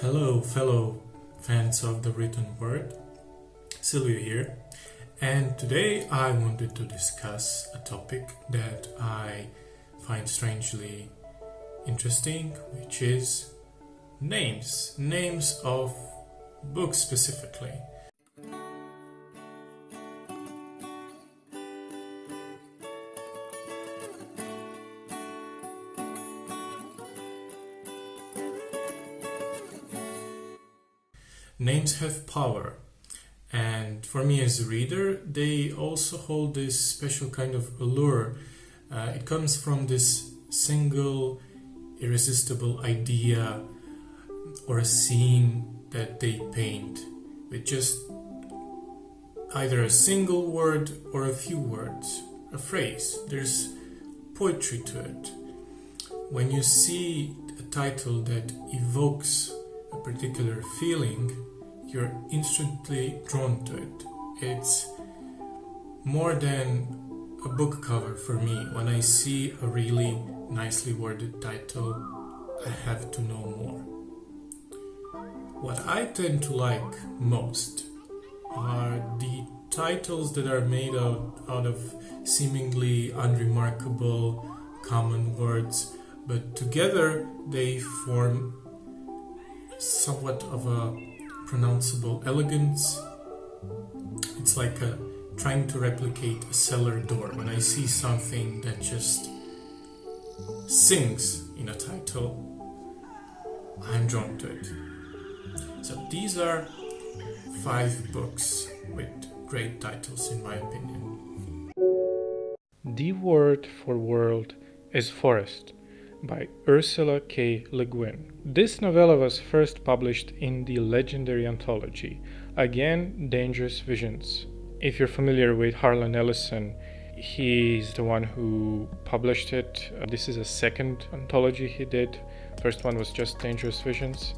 Hello, fellow fans of the written word. Silvio here, and today I wanted to discuss a topic that I find strangely interesting, which is names of books specifically. Names have power, and for me as a reader, they also hold this special kind of allure. It comes from this single, irresistible idea or a scene that they paint with just either a single word or a few words, a phrase. There's poetry to it. When you see a title that evokes a particular feeling, you're instantly drawn to it. It's more than a book cover for me. When I see a really nicely worded title, I have to know more. What I tend to like most are the titles that are made out of seemingly unremarkable common words, but together they form somewhat of a pronounceable elegance. It's like trying to replicate a cellar door. When I see something that just sings in a title, I'm drawn to it. So these are 5 books with great titles in my opinion. The word for world is forest by Ursula K. Le Guin. This novella was first published in the legendary anthology, Again Dangerous Visions. If you're familiar with Harlan Ellison, he's the one who published it. This is a second anthology he did. First one was just Dangerous Visions.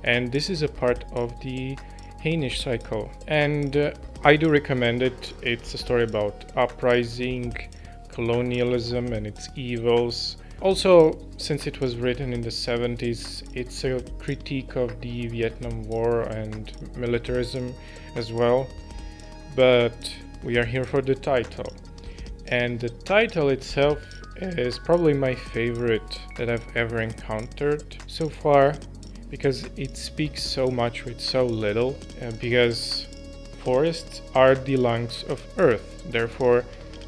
And this is a part of the Hainish cycle. And I do recommend it. It's a story about uprising, colonialism and its evils. Also, since it was written in the 70s, it's a critique of the Vietnam War and militarism as well. But we are here for the title. And the title itself is probably my favorite that I've ever encountered so far, because it speaks so much with so little, because forests are the lungs of Earth, therefore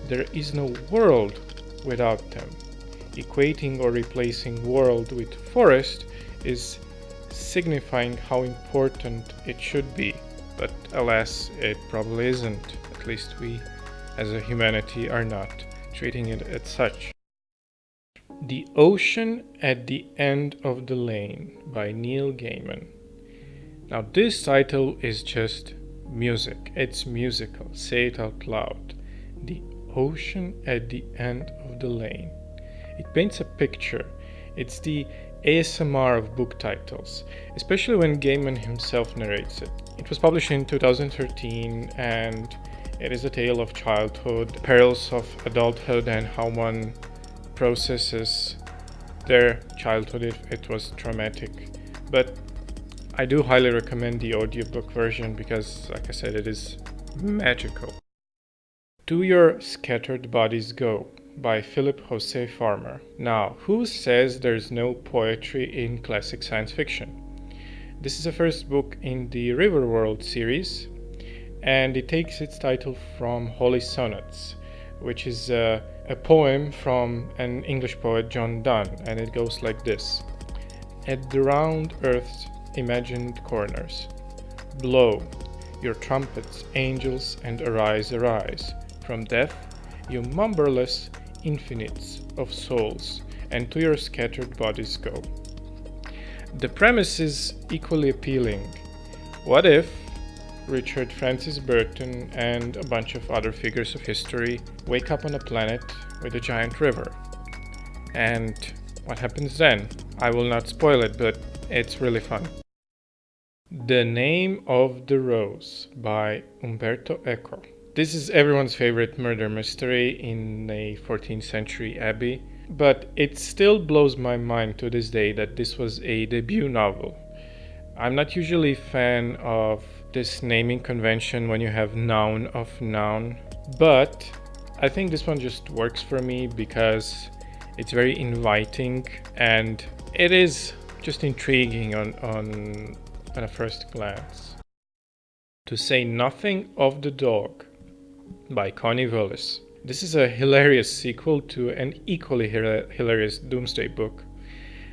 there is no world without them. Equating or replacing world with forest is signifying how important it should be, but alas, it probably isn't. At least we as a humanity are not treating it as such. The Ocean at the End of the Lane by Neil Gaiman. Now this title is just music. It's musical. Say it out loud. The Ocean at the End of the Lane. It paints a picture. It's the ASMR of book titles, especially when Gaiman himself narrates it. It was published in 2013 and it is a tale of childhood, the perils of adulthood, and how one processes their childhood if it was traumatic. But I do highly recommend the audiobook version because, like I said, it is magical. To Your Scattered Bodies Go by Philip Jose Farmer. Now, who says there's no poetry in classic science fiction? This is the first book in the Riverworld series, and it takes its title from Holy Sonnets, which is a poem from an English poet, John Donne, and it goes like this. At the round earth's imagined corners, blow your trumpets, angels, and arise, arise. From death, you numberless infinites of souls, and to your scattered bodies go. The premise is equally appealing. What if Richard Francis Burton and a bunch of other figures of history wake up on a planet with a giant river? And what happens then? I will not spoil it, but it's really fun. The Name of the Rose by Umberto Eco. This is everyone's favorite murder mystery in a 14th century abbey, but it still blows my mind to this day that this was a debut novel. I'm not usually a fan of this naming convention when you have noun of noun, but I think this one just works for me because it's very inviting and it is just intriguing on a first glance. To Say Nothing of the Dog by Connie Willis. This is a hilarious sequel to an equally hilarious Doomsday book.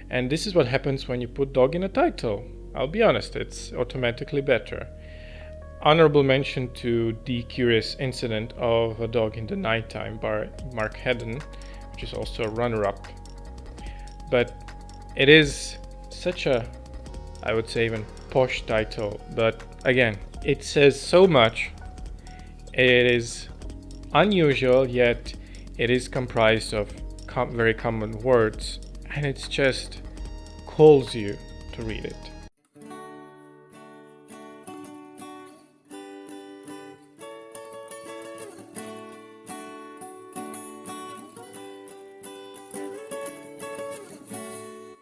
And this is what happens when you put dog in a title. I'll be honest, it's automatically better. Honorable mention to The Curious Incident of a Dog in the Nighttime by Mark Haddon, which is also a runner-up. But it is such a, I would say, even posh title. But again, it says so much. It is unusual, yet it is comprised of very common words, and it just calls you to read it.